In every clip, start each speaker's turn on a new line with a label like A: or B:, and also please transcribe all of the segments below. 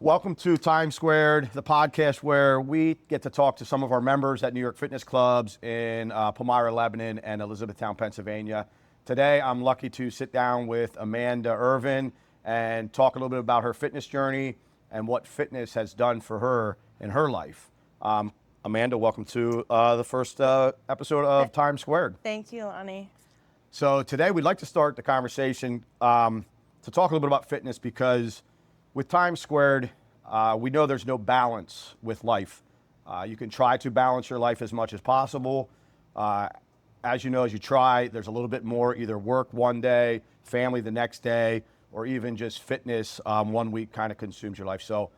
A: Welcome to Time Squared, the podcast where we get to talk to some of our members at New York fitness clubs in Palmyra, Lebanon, and Elizabethtown, Pennsylvania. Today, I'm lucky to sit down with Amanda Irvin and talk a little bit about her fitness journey and what fitness has done for her in her life. Amanda, welcome to the first episode of Time Squared.
B: Thank you, Lonnie.
A: So today, we'd like to start the conversation to talk a little bit about fitness because with Time Squared, we know there's no balance with life. You can try to balance your life as much as possible. As you know, as you try, there's a little bit more either work one day, family the next day, or even just fitness 1 week kind of consumes your life. So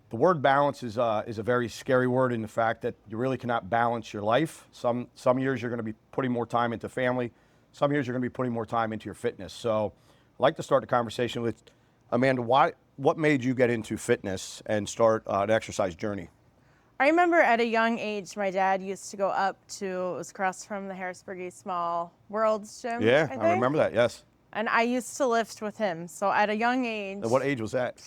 A: the word balance is a very scary word in the fact that you really cannot balance your life. Some years you're going to be putting more time into family. Some years you're going to be putting more time into your fitness. So I'd like to start the conversation with Amanda. What made you get into fitness and start an exercise journey?
B: I remember at a young age, my dad used to go up to, it was across from the Harrisburg East Mall, World's Gym.
A: Yeah,
B: I
A: I remember that, yes.
B: And I used to lift with him. So at a young age.
A: And what age was that?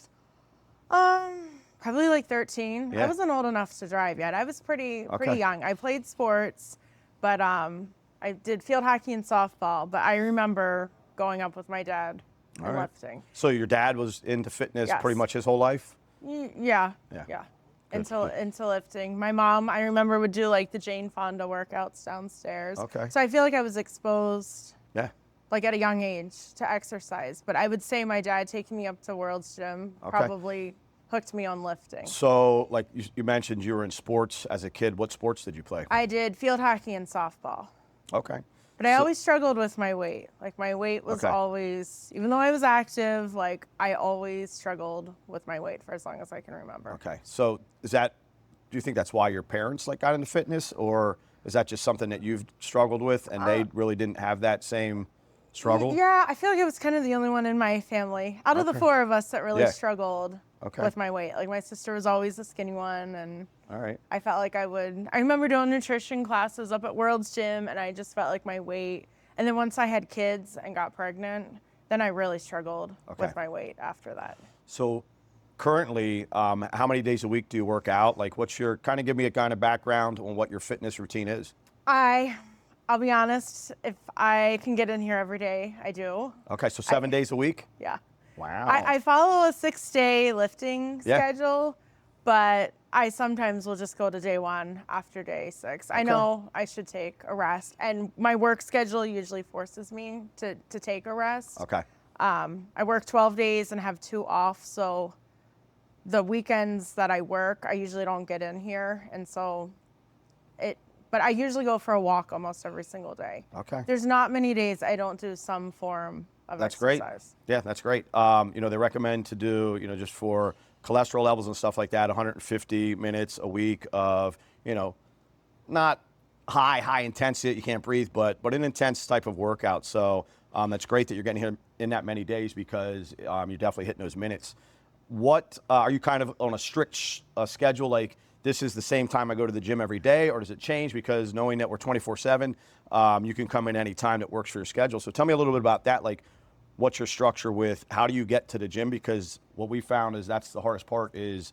B: Probably like 13.
A: Yeah.
B: I wasn't old enough to drive yet. I was pretty
A: Okay.
B: young. I played sports, but I did field hockey and softball. But I remember going up with my dad and
A: All right.
B: lifting.
A: So your dad was into fitness
B: Yes.
A: pretty much his whole life?
B: Yeah.
A: Good.
B: Into lifting. My mom, I remember, would do like the Jane Fonda workouts downstairs.
A: Okay.
B: So I feel like I was exposed,
A: Yeah.
B: like at a young age, to exercise. But I would say my dad taking me up to World's Gym
A: Okay.
B: probably hooked me on lifting.
A: So like you mentioned you were in sports as a kid. What sports did you play?
B: I did field hockey and softball.
A: Okay.
B: But I always struggled with my weight. Like my weight was
A: Okay.
B: always, even though I was active, like I always struggled with my weight for as long as I can remember.
A: Okay. So do you think that's why your parents got into fitness, or is that just something that you've struggled with and they really didn't have that same struggle?
B: Yeah, I feel like I was kind of the only one in my family out of the four of us that really
A: Yeah.
B: struggled
A: Okay.
B: with my weight. Like my sister was always the skinny one, and
A: All right.
B: I felt like I remember doing nutrition classes up at World's Gym, and I just felt like my weight. And then once I had kids and got pregnant, then I really struggled with my weight after that.
A: So currently, how many days a week do you work out? Like give me a kind of background on what your fitness routine is.
B: I'll be honest, if I can get in here every day, I do.
A: Okay, so 7 days a week?
B: Yeah.
A: Wow.
B: I follow a 6-day lifting
A: Yeah.
B: schedule, but I sometimes will just go to day 1 after day 6. I know I should take a rest, and my work schedule usually forces me to take a rest.
A: Okay.
B: I work 12 days and have 2 off, so the weekends that I work, I usually don't get in here, and so but I usually go for a walk almost every single day.
A: Okay.
B: There's not many days I don't do some form of
A: That's
B: exercise.
A: great. Yeah, that's great. They recommend to do, just for cholesterol levels and stuff like that, 150 minutes a week of, not high intensity, you can't breathe, but an intense type of workout. So that's great that you're getting here in that many days because you're definitely hitting those minutes. What are you kind of on a strict schedule? Like this is the same time I go to the gym every day, or does it change because knowing that we're 24/7, you can come in any time that works for your schedule. So tell me a little bit about that. Like what's your structure with how do you get to the gym? Because what we found is that's the hardest part is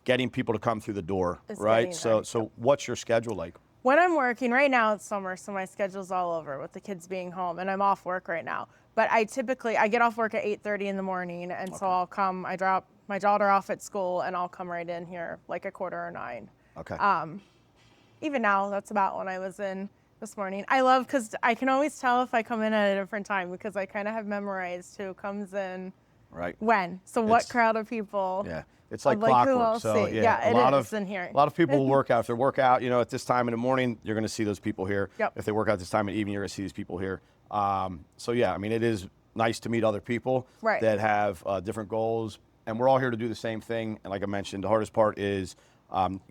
A: getting people to come through the door, right? So what's your schedule like?
B: When I'm working, right now it's summer, so my schedule's all over with the kids being home, and I'm off work right now. But I get off work at 8:30 in the morning, and so I'll come, I drop my daughter off at school, and I'll come right in here like a 8:45.
A: Okay.
B: Even now, that's about when I was in this morning. I love, because I can always tell if I come in at a different time because I kind of have memorized who comes in when. So what crowd of people.
A: Yeah. It's like
B: who
A: clockwork.
B: I'll
A: So
B: see.
A: yeah,
B: it is in here.
A: A lot of people will work out. If they work out, at this time in the morning, you're going to see those people here.
B: Yep.
A: If they work out this time in the evening, you're going to see these people here. So yeah, I mean, it is nice to meet other people that have different goals, and we're all here to do the same thing. And like I mentioned, the hardest part is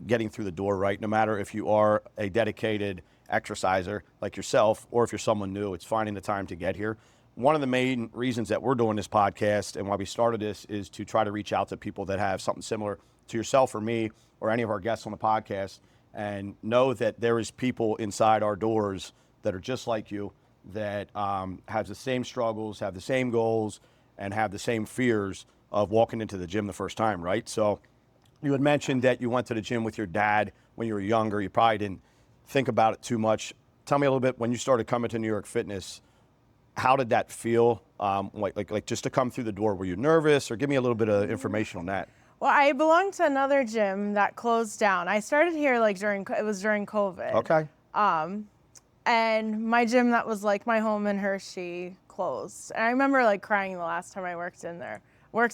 A: getting through the door, right? No matter if you are a dedicated exerciser like yourself, or if you're someone new, it's finding the time to get here. One of the main reasons that we're doing this podcast and why we started this is to try to reach out to people that have something similar to yourself or me or any of our guests on the podcast, and know that there is people inside our doors that are just like you, that have the same struggles, have the same goals, and have the same fears of walking into the gym the first time, right? So you had mentioned that you went to the gym with your dad when you were younger. You probably didn't think about it too much. Tell me a little bit, when you started coming to New York Fitness, how did that feel? Like just to come through the door, were you nervous, or give me a little bit of information on that?
B: Well, I belonged to another gym that closed down. I started here like it was during COVID.
A: Okay.
B: And my gym that was like my home in Hershey closed. And I remember like crying the last time I worked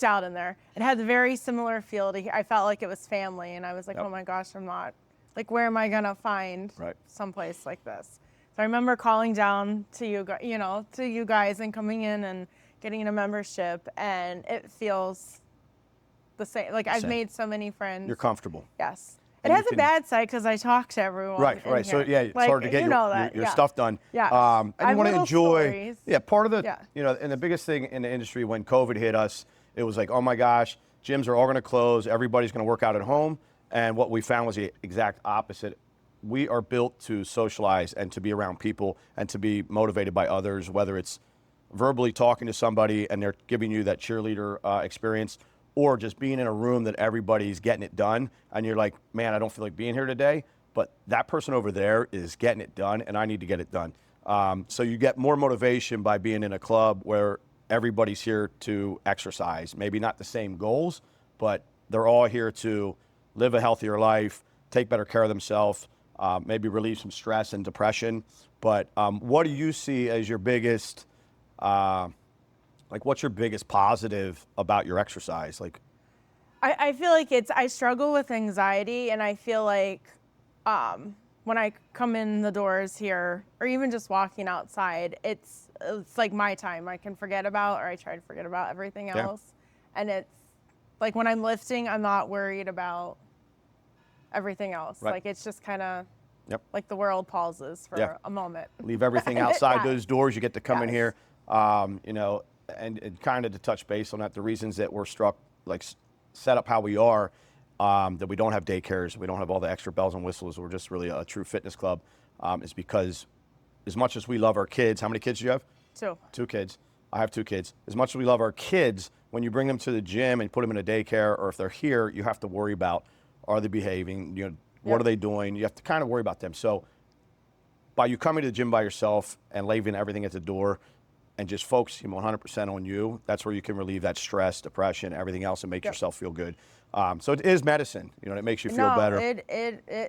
B: out in there. It had a very similar feel to, I felt like it was family, and I was like,
A: Yep.
B: oh my gosh, I'm not, like, where am I gonna find
A: Right.
B: someplace like this? So I remember calling down to you guys and coming in and getting a membership, and it feels the same. Like, I've
A: Same.
B: made so many friends.
A: You're comfortable.
B: Yes. It
A: And you
B: has a
A: can-
B: bad side because I talk to everyone.
A: Right,
B: in
A: right. So
B: here.
A: yeah, it's
B: Like,
A: hard to get
B: you know that.
A: your
B: Yeah.
A: stuff done.
B: Yeah.
A: And
B: I
A: you
B: have
A: want to
B: little
A: enjoy.
B: stories.
A: Yeah, part of the,
B: Yeah.
A: and the biggest thing in the industry when COVID hit us, it was like, oh my gosh, gyms are all going to close. Everybody's going to work out at home. And what we found was the exact opposite. We are built to socialize and to be around people and to be motivated by others, whether it's verbally talking to somebody and they're giving you that cheerleader experience, or just being in a room that everybody's getting it done and you're like, man, I don't feel like being here today, but that person over there is getting it done and I need to get it done. So you get more motivation by being in a club where everybody's here to exercise. Maybe not the same goals, but they're all here to live a healthier life, take better care of themselves, maybe relieve some stress and depression. But what do you see as your biggest, what's your biggest positive about your exercise? Like,
B: I feel like I struggle with anxiety, and I feel like when I come in the doors here, or even just walking outside, it's like my time. I can forget about, or I try to forget about everything else. Yeah. And it's like when I'm lifting, I'm not worried about everything else.
A: Right.
B: Like, it's just kind of
A: Yep.
B: like the world pauses for a moment.
A: Leave everything outside
B: Yeah.
A: those doors. You get to come in
B: Yes.
A: here, and kind of to touch base on that, the reasons that we're set up how we are, that we don't have daycares, we don't have all the extra bells and whistles, we're just really a true fitness club, is because as much as we love our kids, how many kids do you have?
B: 2.
A: 2 kids. I have 2 kids. As much as we love our kids, when you bring them to the gym and put them in a daycare, or if they're here, you have to worry about, are they behaving? What
B: Yep.
A: are they doing? You have to kind of worry about them. So by you coming to the gym by yourself and leaving everything at the door and just focusing 100% on you, that's where you can relieve that stress, depression, everything else, and make yourself feel good. So it is medicine. It makes you feel better.
B: It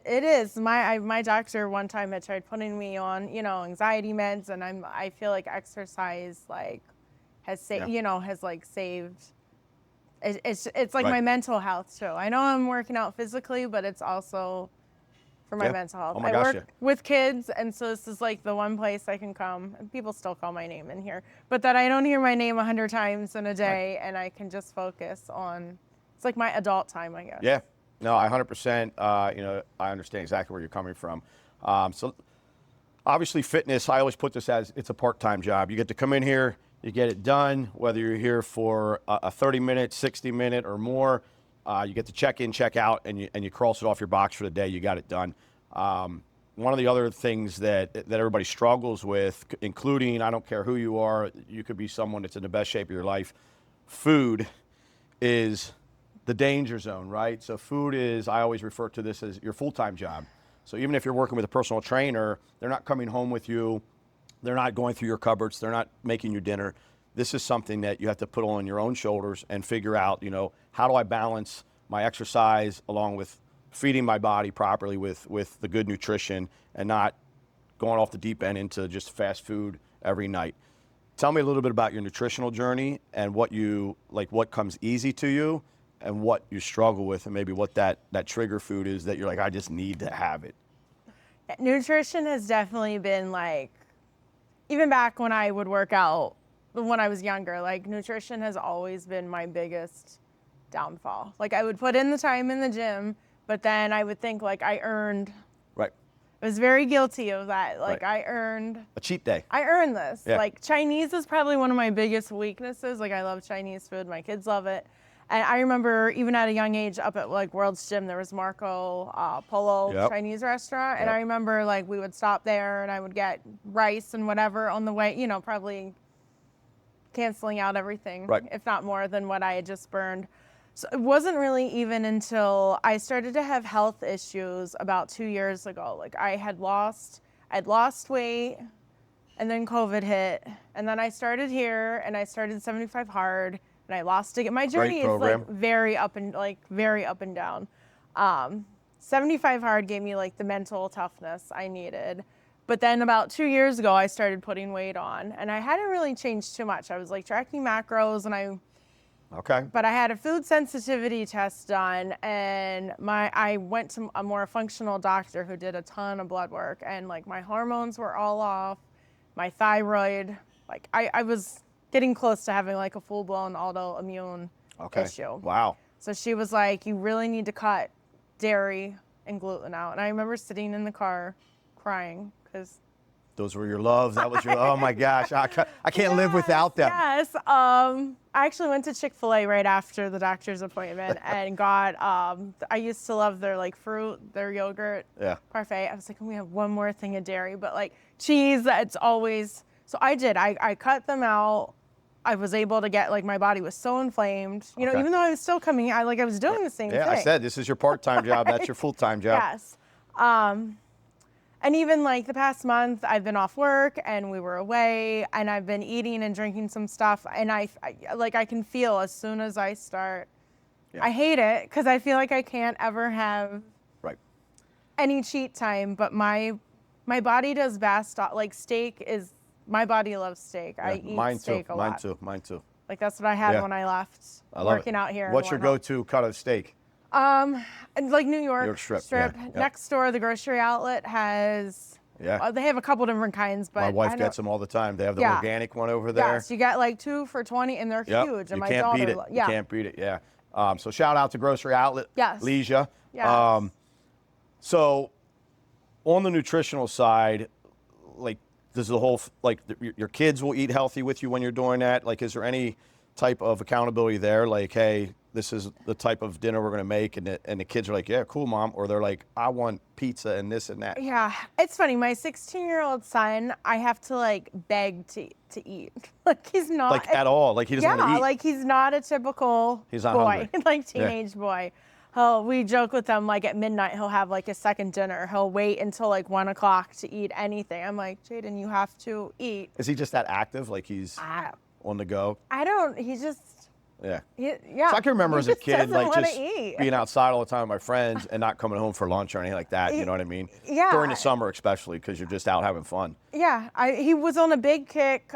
B: is. My doctor one time had tried putting me on, anxiety meds, and I feel like exercise has saved. It's like
A: Right.
B: my mental health too. I know I'm working out physically, but it's also for my
A: Yeah.
B: mental health.
A: Oh my
B: I
A: gosh,
B: work
A: yeah.
B: with kids, and so this is like the one place I can come, and people still call my name in here, but that I don't hear my name 100 times in a day, and I can just focus on, it's like my adult time, I guess.
A: Yeah. No, I 100%, I understand exactly where you're coming from. So obviously fitness, I always put this as it's a part-time job. You get to come in here, you get it done, whether you're here for a 30-minute, 60-minute or more. You get to check in, check out, and you cross it off your box for the day. You got it done. One of the other things that everybody struggles with, including, I don't care who you are, you could be someone that's in the best shape of your life, food is the danger zone, right? So food is, I always refer to this as your full-time job. So even if you're working with a personal trainer, they're not coming home with you. They're not going through your cupboards. They're not making you dinner. This is something that you have to put on your own shoulders and figure out, how do I balance my exercise along with feeding my body properly with the good nutrition and not going off the deep end into just fast food every night. Tell me a little bit about your nutritional journey and what comes easy to you and what you struggle with, and maybe what that trigger food is that you're like, I just need to have it.
B: Nutrition has definitely been even back when I would work out, when I was younger, nutrition has always been my biggest downfall. I would put in the time in the gym, but then I would think I earned.
A: Right.
B: I was very guilty of that.
A: Right.
B: I earned.
A: A cheat day.
B: I earned this.
A: Yeah.
B: Chinese is probably one of my biggest weaknesses. I love Chinese food. My kids love it. And I remember even at a young age up at World's Gym, there was Marco Polo
A: Yep.
B: Chinese restaurant. And
A: Yep.
B: I remember we would stop there and I would get rice and whatever on the way, probably canceling out everything,
A: Right.
B: if not more than what I had just burned. So it wasn't really even until I started to have health issues about 2 years ago. Like I'd lost weight, and then COVID hit, and then I started here, and I started 75 hard, and I lost again. My journey is like very up and down. 75 hard gave me like the mental toughness I needed. But then about 2 years ago, I started putting weight on, and I hadn't really changed too much. I was like tracking macros, and but I had a food sensitivity test done, and I went to a more functional doctor who did a ton of blood work, and like my hormones were all off, my thyroid, like I was getting close to having like a full-blown autoimmune issue.
A: Wow.
B: So she was like, you really need to cut dairy and gluten out. And I remember sitting in the car crying because
A: those were your loves. That was your, oh my gosh, I can't live without them.
B: Yes. I actually went to Chick-fil-A right after the doctor's appointment and got, I used to love their like fruit, their yogurt parfait. I was like, we have one more thing of dairy, but like cheese, it's always, so I did. I cut them out. I was able to get, like, my body was so inflamed, you know, even though I was still coming, I was doing the same thing.
A: Yeah, I said, this is your part-time job. That's your full-time job.
B: Yes. And even like the past month, I've been off work and we were away, and I've been eating and drinking some stuff, and I can feel as soon as I start, I hate it because I feel like I can't ever have any cheat time, but my body does best, like steak is, my body loves steak. I eat steak a lot.
A: Mine too.
B: Like that's what I had when I left working out here.
A: What's your go-to cut of steak?
B: Like New York strip.
A: Yeah.
B: Next door, the grocery outlet has. Yeah. They have a couple different kinds, but
A: my wife gets them all the time. They have the organic one over there.
B: Yes, you get like 2 for $20, and they're huge. And
A: you can't beat it. You can't beat it. Yeah. So shout out to grocery outlet.
B: Yes.
A: Leisure.
B: Yes.
A: So on the nutritional side, like, does the whole, like, your kids will eat healthy with you when you're doing that? Like, is there any type of accountability there? Like, hey, this is the type of dinner we're going to make, and the kids are like, yeah, cool, Mom. Or they're like, I want pizza and this and that.
B: Yeah, it's funny. My 16-year-old son, I have to, like, beg to eat. Like, he's not.
A: Like, at all? Like, he doesn't want to eat?
B: Yeah, like, he's not a typical
A: boy, hungry.
B: Like, teenage boy. We joke with him, like, at midnight, he'll have, like, a second dinner. He'll wait until, like, 1 o'clock to eat anything. I'm like, Jaden, you have to eat.
A: Is he just that active? Like, he's on the go?
B: He just.
A: Yeah.
B: Yeah.
A: So I can remember as a kid, like, just
B: eat.
A: being outside all the time with my friends and not coming home for lunch or anything like that. You know what I mean?
B: Yeah.
A: During the summer, especially, because you're just out having fun.
B: Yeah. He was on a big kick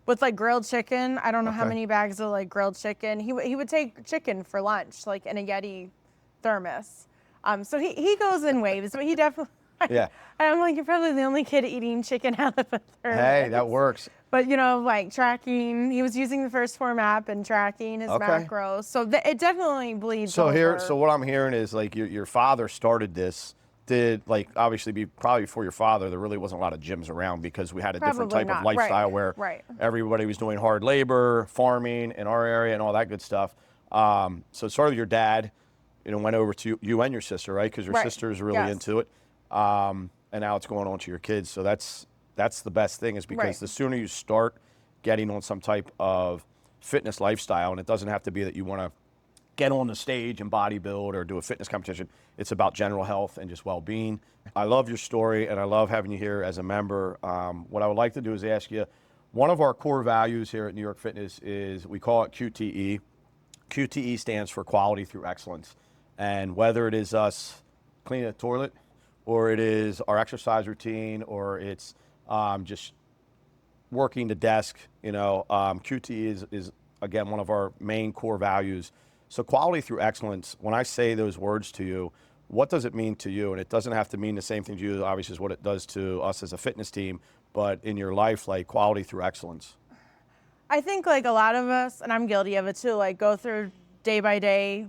B: with, like, grilled chicken. I don't know how many bags of, like, grilled chicken. He would take chicken for lunch, like, in a Yeti thermos. So he goes in waves, but he definitely.
A: Yeah.
B: I'm like, you're probably the only kid eating chicken out of a thermos.
A: Hey, that works.
B: But, you know, like tracking, he was using the First Form app and tracking his macros. So it definitely bleeds over.
A: So what I'm hearing is, like, your father started this. Did, like, obviously probably before your father, there really wasn't a lot of gyms around because we had a different type of lifestyle where everybody was doing hard labor, farming in our area and all that good stuff. So it started with your dad, you know, went over to you and your sister, right? Because your sister is really into it. And now it's going on to your kids. So that's the best thing, is because the sooner you start getting on some type of fitness lifestyle, and it doesn't have to be that you want to get on the stage and bodybuild or do a fitness competition. It's about general health and just well-being. I love your story, and I love having you here as a member. What I would like to do is ask you, one of our core values here at New York Fitness is, we call it QTE. QTE stands for quality through excellence. And whether it is us cleaning a toilet, or it is our exercise routine, or it's just working the desk, you know, QTE is again, one of our main core values. So quality through excellence, when I say those words to you, what does it mean to you? And it doesn't have to mean the same thing to you, obviously, as what it does to us as a fitness team, but in your life, like, quality through excellence.
B: I think, like, a lot of us, and I'm guilty of it too, like, go through day by day,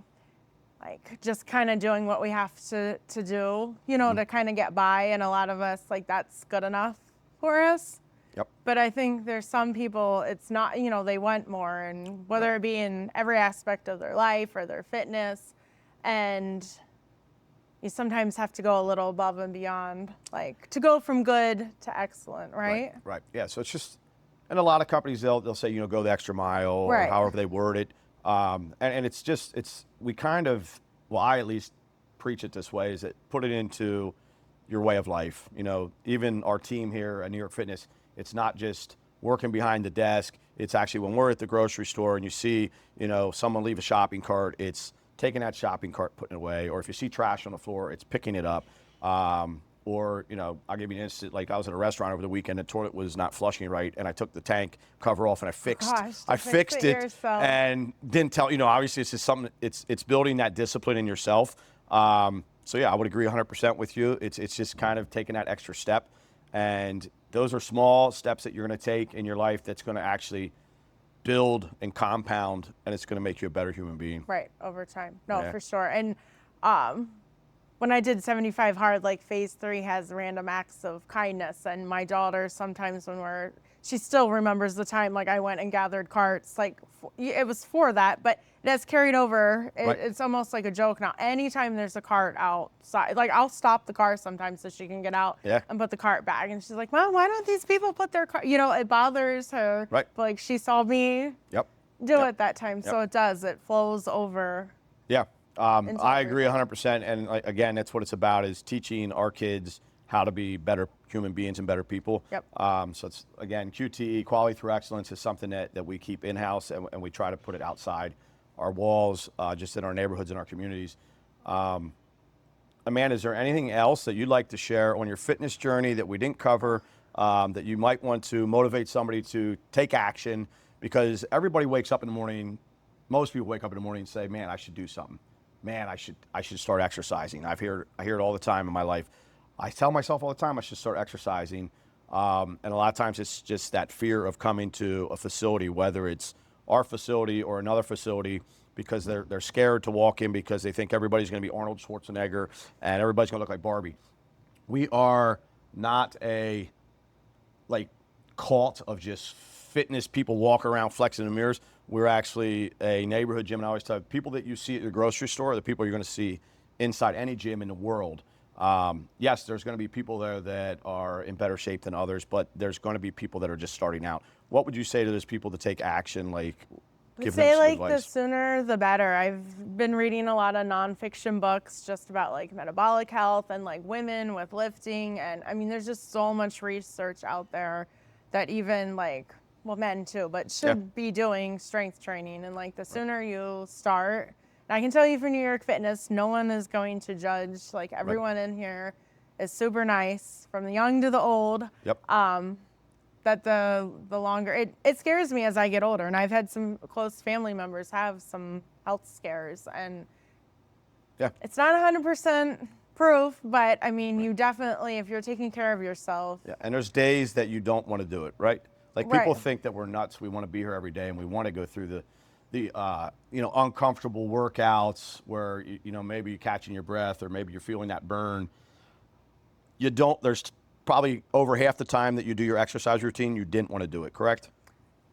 B: like, just kind of doing what we have to do, you know, to kind of get by. And a lot of us, like, that's good enough for us.
A: Yep.
B: But I think there's some people, it's not, you know, they want more, and whether it be in every aspect of their life or their fitness, and you sometimes have to go a little above and beyond, like, to go from good to excellent, right?
A: Right. Yeah. So it's just And a lot of companies, they'll say, go the extra mile, or
B: Right.
A: however they word it. And we kind of, well, I at least preach it this way, is that put it into your way of life. Even our team here at New York Fitness, it's not just working behind the desk. It's actually when we're at the grocery store and you see, someone leave a shopping cart, it's taking that shopping cart, putting it away. Or if you see trash on the floor, it's picking it up. Or, I'll give you an instance, like I was at a restaurant over the weekend, the toilet was not flushing right, and I took the tank cover off and I fixed it
B: yourself.
A: and didn't tell, obviously it's just something, it's building that discipline in yourself. So yeah, I would agree 100% with you. It's just kind of taking that extra step, and those are small steps that you're going to take in your life that's going to actually build and compound, and it's going to make you a better human being.
B: Right, over time. No,
A: Yeah.
B: for sure. And when I did 75 hard, like phase 3 has random acts of kindness, and my daughter sometimes she still remembers the time like I went and gathered carts, like it was for that, but it has carried over.
A: Right.
B: It's almost like a joke now. Anytime there's a cart outside, like I'll stop the car sometimes so she can get out and put the cart back, and she's like, Mom, why don't these people put their cart, it bothers her.
A: Right.
B: But like she saw me do it that time, so it flows over.
A: Yeah. I agree 100%. And again, that's what it's about, is teaching our kids how to be better human beings and better people.
B: Yep.
A: So it's, again, QTE, quality through excellence, is something that we keep in-house, and we try to put it outside our walls, just in our neighborhoods and our communities. Amanda, is there anything else that you'd like to share on your fitness journey that we didn't cover, that you might want to motivate somebody to take action? Because everybody wakes up in the morning, most people wake up in the morning and say, man, I should do something. Man, I should start exercising. I hear it all the time in my life. I tell myself all the time I should start exercising. And a lot of times it's just that fear of coming to a facility, whether it's our facility or another facility, because they're scared to walk in because they think everybody's going to be Arnold Schwarzenegger and everybody's going to look like Barbie. We are not a cult of just fitness people walk around flexing in the mirrors. We're actually a neighborhood gym, and I always tell people that you see at the grocery store are the people you're going to see inside any gym in the world. Yes, there's going to be people there that are in better shape than others, but there's going to be people that are just starting out. What would you say to those people to take action? Give them some advice.
B: The sooner the better. I've been reading a lot of nonfiction books just about metabolic health and women with lifting, and I mean there's just so much research out there that even men too, but should be doing strength training, and the sooner you start. And I can tell you for New York Fitness, no one is going to judge. Everyone in here is super nice, from the young to the old.
A: Yep.
B: That the longer it scares me as I get older, and I've had some close family members have some health scares, and it's not 100% proof, but I mean you definitely, if you're taking care of yourself.
A: Yeah, and there's days that you don't want to do it, right? People think that we're nuts. We want to be here every day, and we want to go through the uncomfortable workouts where maybe you're catching your breath or maybe you're feeling that burn. You don't. There's probably over half the time that you do your exercise routine, you didn't want to do it, correct?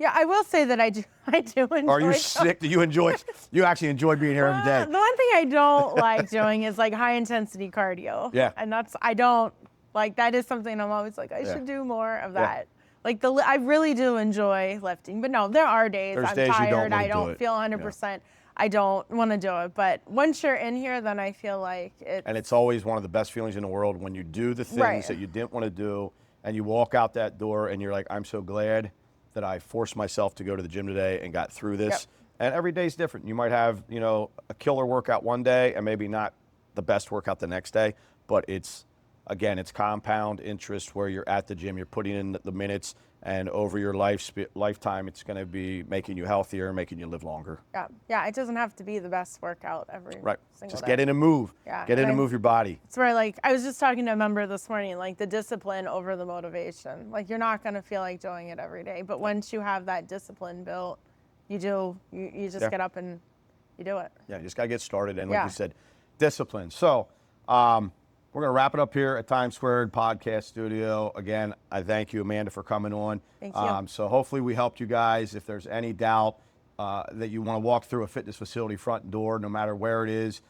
B: Yeah, I will say that I do enjoy.
A: Are you sick? Do you enjoy? You actually enjoy being here every day?
B: The one thing I don't like doing is high intensity cardio.
A: Yeah.
B: And I don't that is something I'm always I should do more of that. I really do enjoy lifting, but no, there are days I'm tired, I don't feel 100%. I don't want to do it, but once you're in here, then I feel like it's...
A: And it's always one of the best feelings in the world when you do the things that you didn't want to do, and you walk out that door and you're like, I'm so glad that I forced myself to go to the gym today and got through this.
B: Yep.
A: And every day's different. You might have, a killer workout one day and maybe not the best workout the next day, but it's compound interest where you're at the gym, you're putting in the minutes, and over your lifetime, it's going to be making you healthier, making you live longer.
B: Yeah. It doesn't have to be the best workout every single
A: Just
B: day.
A: get in and move.
B: Yeah.
A: Get in and move your body.
B: It's where I was just talking to a member this morning, the discipline over the motivation. You're not going to feel like doing it every day, but once you have that discipline built, you just get up and you do it.
A: Yeah, you just got to get started, and like you said, discipline. So, we're going to wrap it up here at Times Squared Podcast Studio. Again, I thank you, Amanda, for coming on.
B: Thank you.
A: So hopefully we helped you guys. If there's any doubt that you want to walk through a fitness facility front door, no matter where it is,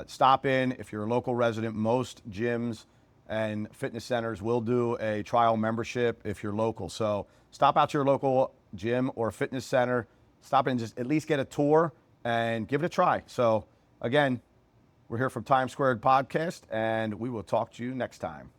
A: stop in. If you're a local resident, most gyms and fitness centers will do a trial membership if you're local. So stop out to your local gym or fitness center. Stop and just at least get a tour and give it a try. So again, we're here from Times Squared Podcast, and we will talk to you next time.